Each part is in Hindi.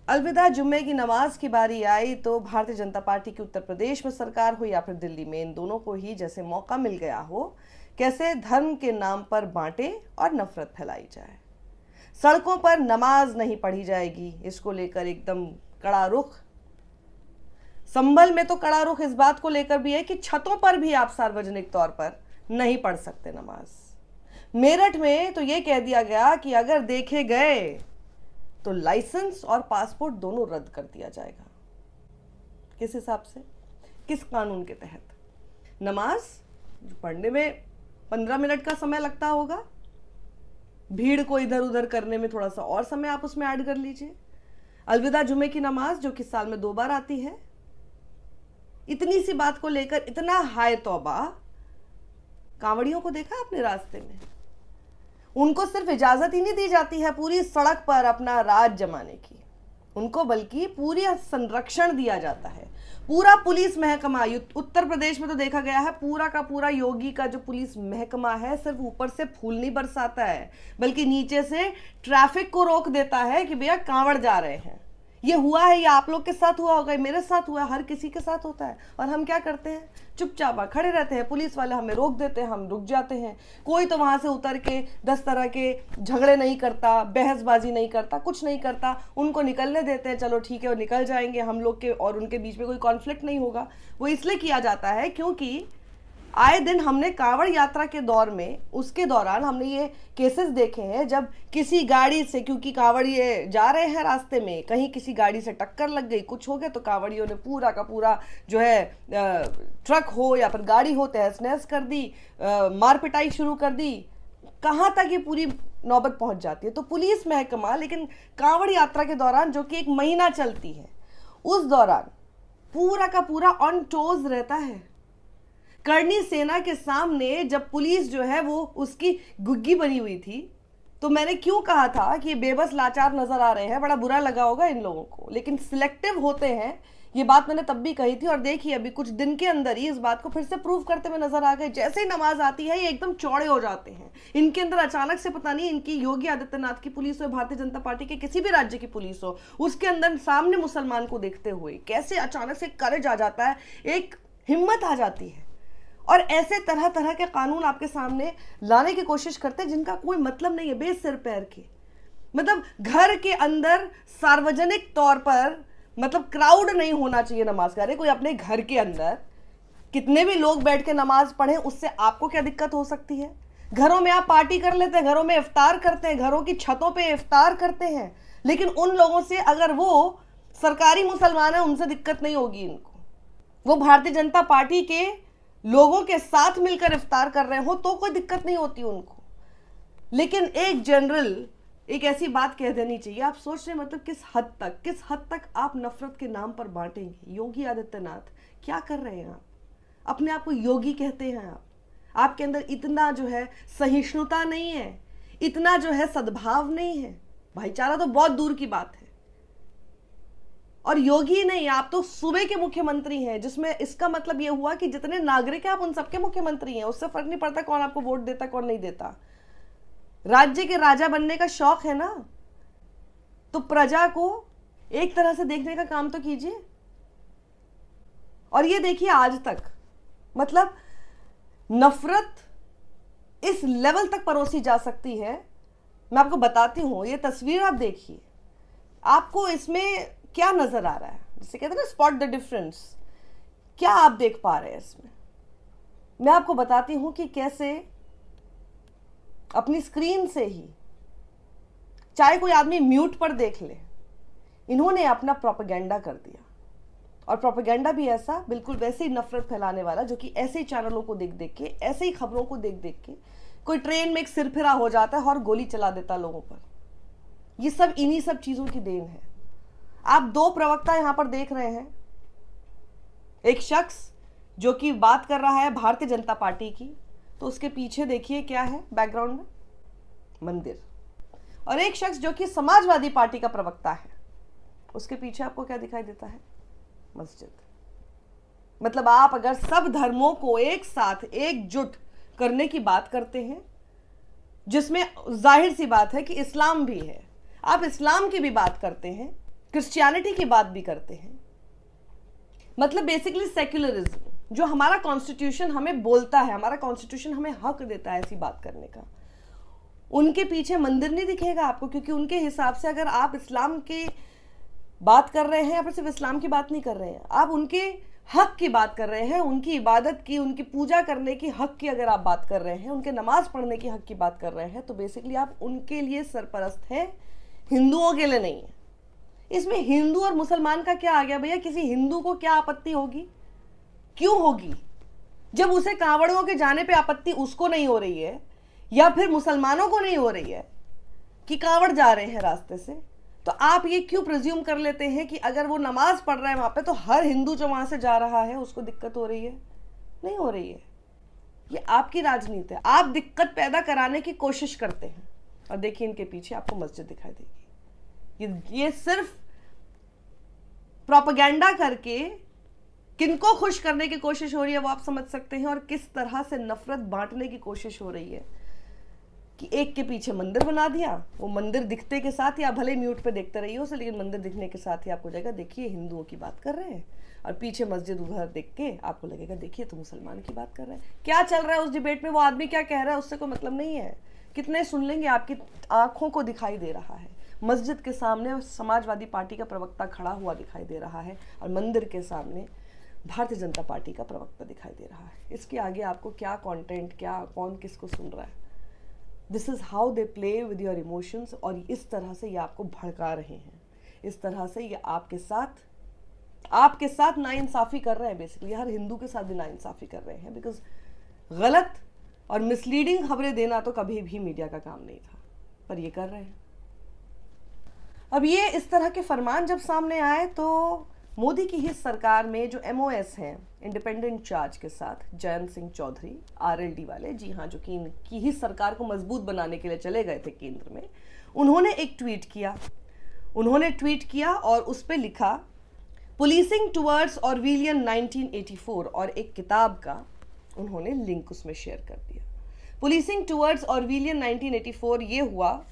अलविदा जुम्मे की नमाज की बारी आई तो भारतीय जनता पार्टी की उत्तर प्रदेश में सरकार हो या फिर दिल्ली में, इन दोनों को ही जैसे मौका मिल गया हो कैसे धर्म के नाम पर बांटे और नफरत फैलाई जाए। सड़कों पर नमाज नहीं पढ़ी जाएगी, इसको लेकर एकदम कड़ा रुख। संभल में तो कड़ा रुख इस बात को लेकर भी है कि छतों पर भी आप सार्वजनिक तौर पर नहीं पढ़ सकते नमाज। मेरठ में तो यह कह दिया गया कि अगर देखे गए तो लाइसेंस और पासपोर्ट दोनों रद्द कर दिया जाएगा। किस हिसाब से, किस कानून के तहत? नमाज पढ़ने में 15 मिनट का समय लगता होगा, भीड़ को इधर उधर करने में थोड़ा सा और समय आप उसमें ऐड कर लीजिए। अलविदा जुमे की नमाज जो कि साल में 2 बार आती है, इतनी सी बात को लेकर इतना हाय तौबा। कांवड़ियों को देखा आपने रास्ते में? उनको सिर्फ इजाजत ही नहीं दी जाती है पूरी सड़क पर अपना राज जमाने की, उनको बल्कि पूरी संरक्षण दिया जाता है। पूरा पुलिस महकमा उत्तर प्रदेश में तो देखा गया है, पूरा का पूरा योगी का जो पुलिस महकमा है सिर्फ ऊपर से फूल नहीं बरसाता है, बल्कि नीचे से ट्रैफिक को रोक देता है कि भैया कांवड़ जा रहे हैं। ये हुआ है, ये आप लोग के साथ हुआ होगा, मेरे साथ हुआ है, हर किसी के साथ होता है। और हम क्या करते हैं? चुपचाप खड़े रहते हैं, पुलिस वाले हमें रोक देते हैं, हम रुक जाते हैं। कोई तो वहां से उतर के 10 तरह के झगड़े नहीं करता, बहसबाजी नहीं करता, कुछ नहीं करता, उनको निकलने देते हैं। चलो ठीक है, वो निकल जाएंगे, हम लोग के और उनके बीच में कोई कॉन्फ्लिक्ट नहीं होगा। वो इसलिए किया जाता है क्योंकि आए दिन हमने कांवड़ यात्रा के दौर में, उसके दौरान हमने ये केसेस देखे हैं जब किसी गाड़ी से, क्योंकि कांवड़िए जा रहे हैं रास्ते में, कहीं किसी गाड़ी से टक्कर लग गई, कुछ हो गया, तो कांवड़ियों ने पूरा का पूरा जो है ट्रक हो या फिर गाड़ी हो तहस नहस कर दी, मार पिटाई शुरू कर दी। कहाँ तक ये पूरी नौबत पहुंच जाती है। तो पुलिस महकमा, लेकिन कांवड़ यात्रा के दौरान जो कि 1 महीना चलती है, उस दौरान पूरा का पूरा ऑन टोज रहता है। करनी सेना के सामने जब पुलिस जो है वो उसकी गुग्गी बनी हुई थी, तो मैंने क्यों कहा था कि ये बेबस लाचार नजर आ रहे हैं, बड़ा बुरा लगा होगा इन लोगों को, लेकिन सिलेक्टिव होते हैं। ये बात मैंने तब भी कही थी और देखिए अभी कुछ दिन के अंदर ही इस बात को फिर से प्रूव करते हुए नजर आ गए। जैसे ही नमाज आती है ये एकदम चौड़े हो जाते हैं। इनके अंदर अचानक से, पता नहीं इनकी योगी आदित्यनाथ की पुलिस हो, भारतीय जनता पार्टी के किसी भी राज्य की पुलिस हो, उसके अंदर सामने मुसलमान को देखते हुए कैसे अचानक से करेज आ जाता है, एक हिम्मत आ जाती है। और ऐसे तरह तरह के कानून आपके सामने लाने की कोशिश करते हैं जिनका कोई मतलब नहीं है, बेसिर पैर के। मतलब घर के अंदर सार्वजनिक तौर पर, मतलब क्राउड नहीं होना चाहिए नमाज का। अरे कोई अपने घर के अंदर कितने भी लोग बैठ के नमाज पढ़ें, उससे आपको क्या दिक्कत हो सकती है? घरों में आप पार्टी कर लेते हैं, घरों में इफ्तार करते हैं, घरों की छतों पे इफ्तार करते हैं, लेकिन उन लोगों से, अगर वो सरकारी मुसलमान है, उनसे दिक्कत नहीं होगी इनको। वो भारतीय जनता पार्टी के लोगों के साथ मिलकर इफ्तार कर रहे हो तो कोई दिक्कत नहीं होती उनको। लेकिन एक जनरल एक ऐसी बात कह देनी चाहिए। आप सोच रहे मतलब किस हद तक आप नफरत के नाम पर बांटेंगे। योगी आदित्यनाथ क्या कर रहे हैं? आप अपने आप को योगी कहते हैं, आपके अंदर इतना जो है सहिष्णुता नहीं है, इतना जो है सद्भाव नहीं है, भाईचारा तो बहुत दूर की बात है। और योगी नहीं, आप तो सूबे के मुख्यमंत्री हैं, जिसमें इसका मतलब यह हुआ कि जितने नागरिक हैं आप उन सबके मुख्यमंत्री हैं। उससे फर्क नहीं पड़ता कौन आपको वोट देता कौन नहीं देता। राज्य के राजा बनने का शौक है ना, तो प्रजा को एक तरह से देखने का काम तो कीजिए। और ये देखिए आज तक, मतलब नफरत इस लेवल तक परोसी जा सकती है। मैं आपको बताती हूं, ये तस्वीर आप देखिए, आपको इसमें क्या नजर आ रहा है? जिसे कहते हैं ना स्पॉट द डिफरेंस, क्या आप देख पा रहे हैं इसमें? मैं आपको बताती हूं कि कैसे अपनी स्क्रीन से ही, चाहे कोई आदमी म्यूट पर देख ले, इन्होंने अपना प्रोपेगेंडा कर दिया। और प्रोपेगेंडा भी ऐसा, बिल्कुल वैसे ही नफरत फैलाने वाला, जो कि ऐसे ही चैनलों को देख देख के, ऐसे ही खबरों को देख देख के कोई ट्रेन में एक सिरफिरा हो जाता है और गोली चला देता लोगों पर। ये सब इन्हीं सब चीजों की देन है। आप 2 प्रवक्ता यहां पर देख रहे हैं, एक शख्स जो कि बात कर रहा है भारतीय जनता पार्टी की, तो उसके पीछे देखिए क्या है बैकग्राउंड में, मंदिर। और एक शख्स जो कि समाजवादी पार्टी का प्रवक्ता है, उसके पीछे आपको क्या दिखाई देता है? मस्जिद। मतलब आप अगर सब धर्मों को एक साथ एकजुट करने की बात करते हैं, जिसमें जाहिर सी बात है कि इस्लाम भी है, आप इस्लाम की भी बात करते हैं, क्रिश्चियनिटी की बात भी करते हैं। मतलब बेसिकली सेक्युलरिज्म, जो हमारा कॉन्स्टिट्यूशन हमें बोलता है, हमारा कॉन्स्टिट्यूशन हमें हक देता है ऐसी बात करने का, उनके पीछे मंदिर नहीं दिखेगा आपको, क्योंकि उनके हिसाब से अगर आप इस्लाम की बात कर रहे हैं, या फिर सिर्फ इस्लाम की बात नहीं कर रहे हैं, आप उनके हक की बात कर रहे हैं, उनकी इबादत की, उनकी पूजा करने की हक की अगर आप बात कर रहे हैं, उनके नमाज पढ़ने की हक की बात कर रहे हैं, तो बेसिकली आप उनके लिए सरपरस्त हैं, हिंदुओं के लिए नहीं है। इसमें हिंदू और मुसलमान का क्या आ गया भैया? किसी हिंदू को क्या आपत्ति होगी? क्यों होगी? जब उसे कांवड़ियों के जाने पे आपत्ति उसको नहीं हो रही है, या फिर मुसलमानों को नहीं हो रही है कि कांवड़ जा रहे हैं रास्ते से, तो आप ये क्यों प्रिज्यूम कर लेते हैं कि अगर वो नमाज पढ़ रहा है वहां पे तो हर हिंदू जो वहां से जा रहा है उसको दिक्कत हो रही है? नहीं हो रही है। ये आपकी राजनीति है, आप दिक्कत पैदा कराने की कोशिश करते हैं। और देखिए इनके पीछे आपको मस्जिद दिखाई देगी। ये सिर्फ प्रोपेगेंडा करके किनको खुश करने की कोशिश हो रही है वो आप समझ सकते हैं, और किस तरह से नफरत बांटने की कोशिश हो रही है कि एक के पीछे मंदिर बना दिया, वो मंदिर दिखते के साथ ही आप भले म्यूट पे देखते रहिए उसे, लेकिन मंदिर दिखने के साथ ही आपको लगेगा देखिए हिंदुओं की बात कर रहे हैं, और पीछे मस्जिद उधर देख के आपको लगेगा देखिए तो मुसलमान की बात कर रहे हैं। क्या चल रहा है उस डिबेट में? वो आदमी क्या कह रहा है उससे कोई मतलब नहीं है। कितने सुन लेंगे? आपकी आंखों को दिखाई दे रहा है, मस्जिद के सामने समाजवादी पार्टी का प्रवक्ता खड़ा हुआ दिखाई दे रहा है, और मंदिर के सामने भारतीय जनता पार्टी का प्रवक्ता दिखाई दे रहा है। इसके आगे आपको क्या कंटेंट, क्या कौन किसको सुन रहा है? This is how they play with your emotions, और इस तरह से ये आपको भड़का रहे हैं, इस तरह से ये आपके साथ नाइंसाफी कर रहे हैं। बेसिकली हर हिंदू के साथ भी नाइंसाफी कर रहे हैं, बिकॉज गलत और मिसलीडिंग खबरें देना तो कभी भी मीडिया का काम नहीं था, पर ये कर रहे हैं। अब ये इस तरह के फरमान जब सामने आए तो मोदी की ही सरकार में जो MOS हैं, इंडिपेंडेंट चार्ज के साथ, जयंत सिंह चौधरी RLD वाले, जी हाँ, जो कि इनकी ही सरकार को मजबूत बनाने के लिए चले गए थे केंद्र में, उन्होंने एक ट्वीट किया और उस पर लिखा पुलिसिंग टुवर्ड्स ऑरविलियन 1984, और एक किताब का उन्होंने लिंक उसमें शेयर कर दिया। पुलिसिंग टुवर्ड्स ऑरविलियन 1984 ये हुआ,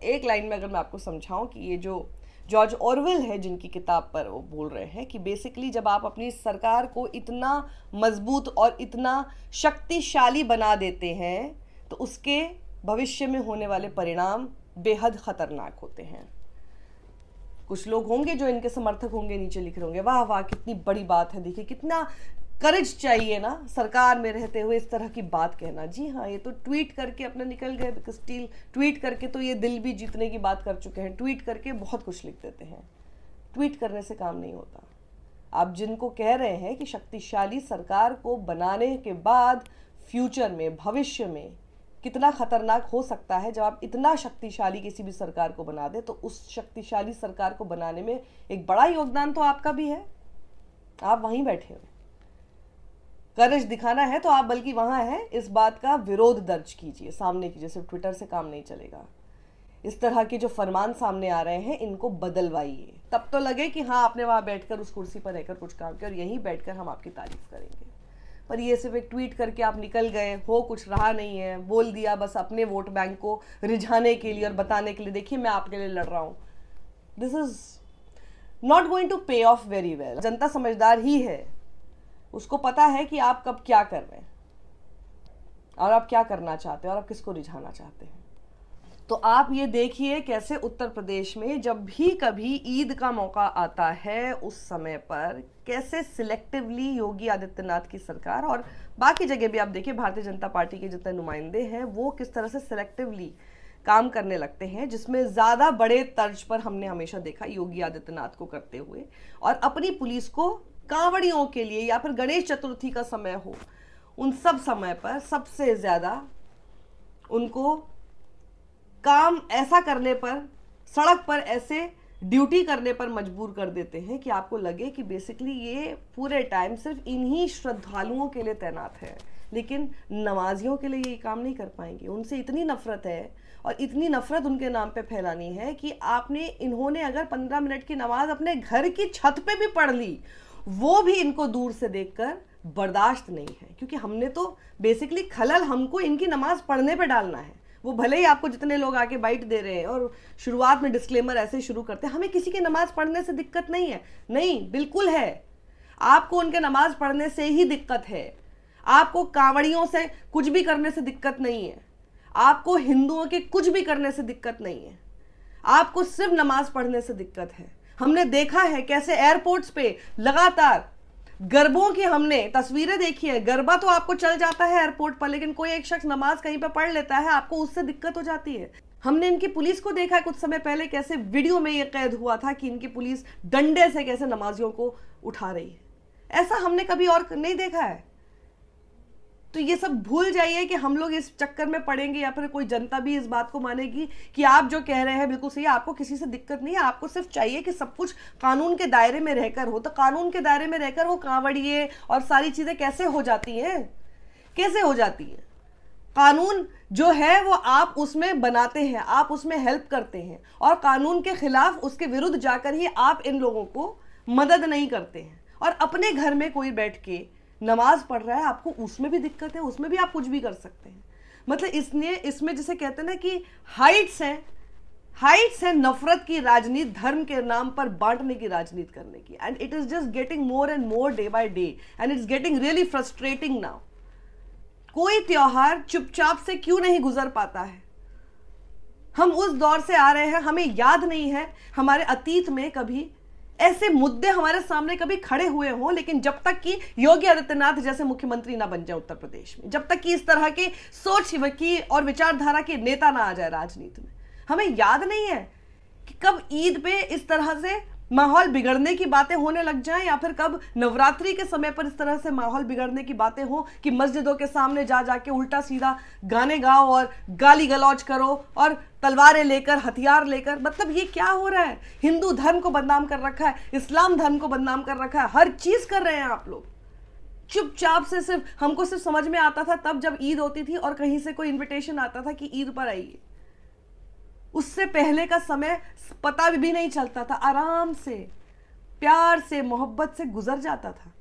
एक लाइन में अगर मैं आपको समझाऊं कि ये जो जॉर्ज ऑरवेल है जिनकी किताब पर वो बोल रहे हैं कि बेसिकली जब आप अपनी सरकार को इतना मजबूत और इतना शक्तिशाली बना देते हैं तो उसके भविष्य में होने वाले परिणाम बेहद खतरनाक होते हैं। कुछ लोग होंगे जो इनके समर्थक होंगे, नीचे लिख रहे होंगे वाह वाह कितनी बड़ी बात है, देखिए कितना करेज चाहिए ना सरकार में रहते हुए इस तरह की बात कहना। जी हाँ, ये तो ट्वीट करके अपना निकल गए, बिकॉज ट्वीट करके तो ये दिल भी जीतने की बात कर चुके हैं। ट्वीट करके बहुत कुछ लिख देते हैं, ट्वीट करने से काम नहीं होता। आप जिनको कह रहे हैं कि शक्तिशाली सरकार को बनाने के बाद फ्यूचर में, भविष्य में कितना खतरनाक हो सकता है जब आप इतना शक्तिशाली किसी भी सरकार को बना दे, तो उस शक्तिशाली सरकार को बनाने में एक बड़ा योगदान तो आपका भी है। आप वहीं बैठे हुए, करेज दिखाना है तो आप बल्कि वहां हैं, इस बात का विरोध दर्ज कीजिए, सामने कीजिए, सिर्फ ट्विटर से काम नहीं चलेगा। इस तरह के जो फरमान सामने आ रहे हैं इनको बदलवाइए, तब तो लगे कि हाँ आपने वहां बैठकर उस कुर्सी पर रहकर कुछ काम किया और यहीं बैठकर हम आपकी तारीफ करेंगे। पर ये सिर्फ एक ट्वीट करके आप निकल गए हो, कुछ रहा नहीं है, बोल दिया बस अपने वोट बैंक को रिझाने के लिए और बताने के लिए देखिए मैं आपके लिए लड़ रहा हूं। This is not going to pay off very well. जनता समझदार ही है, उसको पता है कि आप कब क्या कर रहे हैं और आप क्या करना चाहते हैं और आप किसको रिझाना चाहते हैं। तो आप ये देखिए कैसे उत्तर प्रदेश में जब भी कभी ईद का मौका आता है उस समय पर कैसे सिलेक्टिवली योगी आदित्यनाथ की सरकार, और बाकी जगह भी आप देखिए भारतीय जनता पार्टी के जितने नुमाइंदे हैं वो किस तरह से सिलेक्टिवली काम करने लगते हैं, जिसमें ज़्यादा बड़े तर्ज पर हमने हमेशा देखा योगी आदित्यनाथ को करते हुए। और अपनी पुलिस को कांवड़ियों के लिए या फिर गणेश चतुर्थी का समय हो, उन सब समय पर सबसे ज़्यादा उनको काम ऐसा करने पर, सड़क पर ऐसे ड्यूटी करने पर मजबूर कर देते हैं कि आपको लगे कि बेसिकली ये पूरे टाइम सिर्फ इन्हीं श्रद्धालुओं के लिए तैनात है, लेकिन नमाजियों के लिए ये काम नहीं कर पाएंगे। उनसे इतनी नफरत है और इतनी नफरत उनके नाम पे फैलानी है कि इन्होंने अगर 15 मिनट की नमाज अपने घर की छत पे भी पढ़ ली, वो भी इनको दूर से देखकर बर्दाश्त नहीं है, क्योंकि हमने तो बेसिकली खलल हमको इनकी नमाज पढ़ने पे डालना है, वो भले ही आपको जितने लोग आके बाइट दे रहे हैं और शुरुआत में डिस्क्लेमर ऐसे शुरू करते हैं, हमें किसी की नमाज पढ़ने से दिक्कत नहीं है, नहीं बिल्कुल है। आपको उनके नमाज पढ़ने से ही दिक्कत है, आपको कांवड़ियों से कुछ भी करने से दिक्कत नहीं है, आपको हिंदुओं के कुछ भी करने से दिक्कत नहीं है, आपको सिर्फ नमाज पढ़ने से दिक्कत है। हमने देखा है कैसे एयरपोर्ट्स पे लगातार गरबों की हमने तस्वीरें देखी है। गरबा तो आपको चल जाता है एयरपोर्ट पर, लेकिन कोई एक शख्स नमाज कहीं पर पढ़ लेता है, आपको उससे दिक्कत हो जाती है। हमने इनकी पुलिस को देखा है कुछ समय पहले, कैसे वीडियो में ये कैद हुआ था कि इनकी पुलिस डंडे से कैसे नमाजियों को उठा रही है। ऐसा हमने कभी और नहीं देखा है। तो ये सब भूल जाइए कि हम लोग इस चक्कर में पड़ेंगे या फिर कोई जनता भी इस बात को मानेगी कि आप जो कह रहे हैं बिल्कुल सही है, आपको किसी से दिक्कत नहीं है, आपको सिर्फ चाहिए कि सब कुछ कानून के दायरे में रहकर हो। तो कानून के दायरे में रहकर वो कांवड़िए और सारी चीजें कैसे हो जाती हैं, कैसे हो जाती हैं? कानून जो है वो आप उसमें बनाते हैं, आप उसमें हेल्प करते हैं, और कानून के खिलाफ उसके विरुद्ध जाकर ही आप इन लोगों को मदद नहीं करते हैं। और अपने घर में कोई बैठ के नमाज पढ़ रहा है, आपको उसमें भी दिक्कत है, उसमें भी आप कुछ भी कर सकते हैं। मतलब इसलिए इसमें जैसे कहते हैं ना कि हाइट्स हैं नफरत की राजनीति, धर्म के नाम पर बांटने की राजनीति करने की। And it is just getting more and more day by day, and it's getting really frustrating now. कोई त्योहार चुपचाप से क्यों नहीं गुजर पाता है? हम उस दौर से आ रहे हैं, हमें याद नहीं है हमारे अतीत में कभी ऐसे मुद्दे हमारे सामने कभी खड़े हुए हों। लेकिन जब तक कि योगी आदित्यनाथ जैसे मुख्यमंत्री ना बन जाए उत्तर प्रदेश में, जब तक कि इस तरह की सोच की और विचारधारा के नेता ना आ जाए राजनीति में, हमें याद नहीं है कि कब ईद पे इस तरह से माहौल बिगड़ने की बातें होने लग जाएं, या फिर कब नवरात्रि के समय पर इस तरह से माहौल बिगड़ने की बातें हो कि मस्जिदों के सामने जा जाके उल्टा सीधा गाने गाओ और गाली गलौज करो और तलवारें लेकर, हथियार लेकर। मतलब ये क्या हो रहा है? हिंदू धर्म को बदनाम कर रखा है, इस्लाम धर्म को बदनाम कर रखा है, हर चीज कर रहे हैं आप लोग चुपचाप से। सिर्फ हमको सिर्फ समझ में आता था तब जब ईद होती थी और कहीं से कोई इन्विटेशन आता था कि ईद पर आइए। उससे पहले का समय पता भी नहीं चलता था, आराम से, प्यार से, मोहब्बत से गुजर जाता था।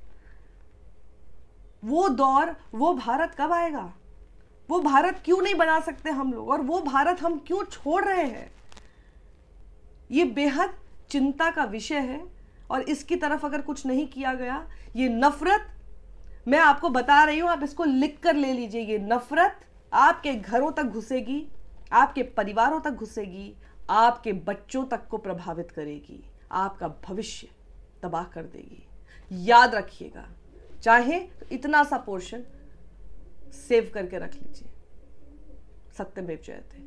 वो दौर, वो भारत कब आएगा? वो भारत क्यों नहीं बना सकते हम लोग, और वो भारत हम क्यों छोड़ रहे हैं? ये बेहद चिंता का विषय है। और इसकी तरफ अगर कुछ नहीं किया गया, ये नफरत, मैं आपको बता रही हूं, आप इसको लिख कर ले लीजिए, ये नफरत आपके घरों तक घुसेगी, आपके परिवारों तक घुसेगी, आपके बच्चों तक को प्रभावित करेगी, आपका भविष्य तबाह कर देगी। याद रखिएगा, चाहे तो इतना सा पोर्शन सेव करके रख लीजिए। सत्यमेव जयते।